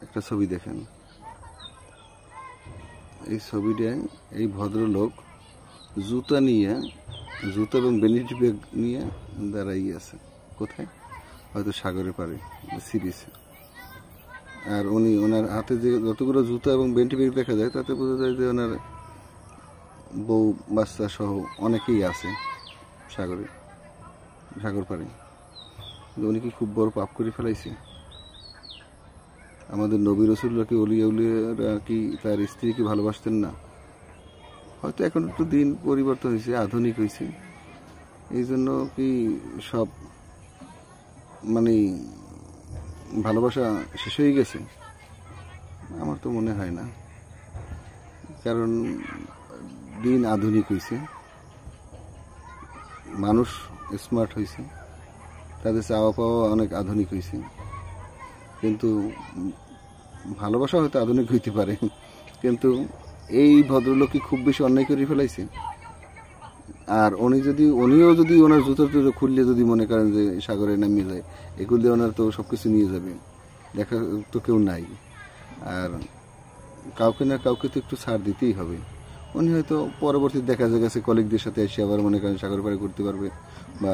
একটা ছবি দেখেন। এই ছবিটায় এই ভদ্রলোক জুতা এবং ভ্যানিটি ব্যাগ নিয়ে দাঁড়াই আছে। কোথায়? হয়তো সাগরের পাড়ে, সিরিজে। আর ওনার হাতে যে যতগুলো জুতা এবং ভ্যানিটি ব্যাগ দেখা যায় তাতে বোঝা যায় যে ওনার বউ বাচ্চা সহ অনেকেই আছে সাগর পাড়ে। উনি কি খুব বড় পাপ করে ফেলাইছে? আমাদের নবী রাসূলুল্লাহ কি ওলিয়া উলিয়ারা কি তার স্ত্রীকে ভালোবাসতেন না? হয়তো এখন একটু দিন পরিবর্তন হয়েছে, আধুনিক হয়েছে, এই জন্য কি সব ভালোবাসা শেষ হয়ে গেছে? আমার তো মনে হয় না, কারণ দিন আধুনিক হয়েছে, মানুষ স্মার্ট হয়েছে, তাদের চাওয়া পাওয়া অনেক আধুনিক হয়েছে। কিন্তু ভালোবাসা হয়তো আধুনিক হইতে পারে, কিন্তু এই ভদ্রলোক কি খুব বেশি অন্যায় করে ফেলাইছে? আর উনিও যদি ওনার জুতো টুতো খুললে যদি মনে করেন যে সাগরে নামিয়ে যায়, এগুলো দিয়ে ওনার তো সবকিছু নিয়ে যাবে, দেখা তো কেউ নাই। আর কাউকে না কাউকে তো একটু ছাড় দিতেই হবে। উনি হয়তো পরবর্তী দেখা গেছে কলিগদের সাথে এসে আবার মনে করেন সাগর পাড়ে করতে পারবে বা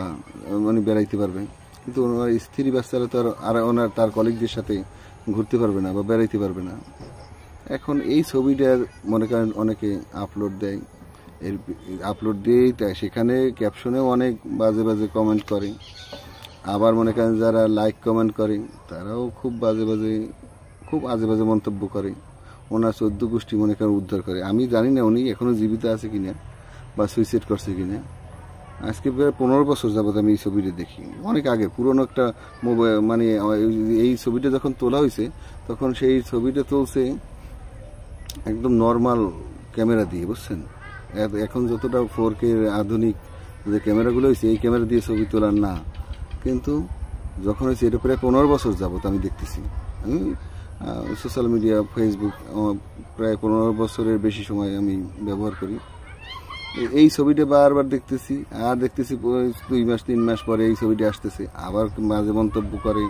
উনি বেড়াইতে পারবে, কিন্তু ওনার স্ত্রী বাচ্চারা তো আর তার কলিগদের সাথে ঘুরতে পারবে না বা বেড়াইতে পারবে না। এখন এই ছবিটার মনে করেন অনেকে আপলোড দেয়, আপলোড দিয়েই তাই সেখানে ক্যাপশনেও অনেক বাজে বাজে কমেন্ট করে। আবার মনে করেন যারা লাইক কমেন্ট করে তারাও খুব আজে বাজে মন্তব্য করে। ওনার 14 গোষ্ঠী মনে করেন উদ্ধার করে। আমি জানি না উনি এখনো জীবিত আছে কিনা বা সুইসাইড করছে কিনা। আজকে প্রায় 15 বছর যাবত আমি এই ছবিটা দেখি, অনেক আগে পুরনো একটা মোবাইল, এই ছবিটা যখন তোলা হয়েছে তখন সেই ছবিটা তুলছে একদম নর্মাল ক্যামেরা দিয়ে, বুঝছেন? এখন যতটা 4K আধুনিক যে ক্যামেরাগুলো হয়েছে এই ক্যামেরা দিয়ে ছবি তোলার না, কিন্তু যখন হয়েছে এটা প্রায় 15 বছর যাবত আমি দেখতেছি। আমি সোশ্যাল মিডিয়া, ফেসবুক প্রায় 15 বছরের বেশি সময় আমি ব্যবহার করি। এই ছবিটা বারবার দেখতেছি, আর দেখতেছি 2 মাস 3 মাস পরে এই ছবিটা আসতেছে, আবার মাঝে মন্তব্য করে।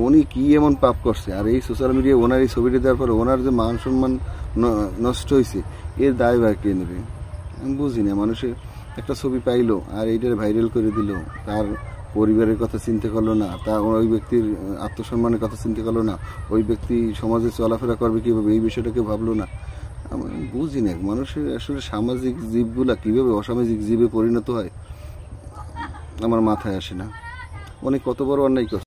উনি কি এমন পাপ করছে? আর এই সোশ্যাল মিডিয়ায় ওনার এই ছবিটা দেওয়ার পরে ওনার যে মান সম্মান নষ্ট হয়েছে, এর দায়ভার কে নেবে? আমি বুঝি না। মানুষের একটা ছবি পাইলো আর এইটার ভাইরাল করে দিল, তার পরিবারের কথা চিন্তা করলো না, তার ওই ব্যক্তির আত্মসম্মানের কথা চিন্তা করলো না, ওই ব্যক্তি সমাজে চলাফেরা করবে কীভাবে এই বিষয়টাকে ভাবলো না। আমি বুঝি না মানুষের আসলে সামাজিক জীবগুলা কীভাবে অসামাজিক জীবে পরিণত হয়, আমার মাথায় আসে না। অনেক কত বড় অন্যায় করছে।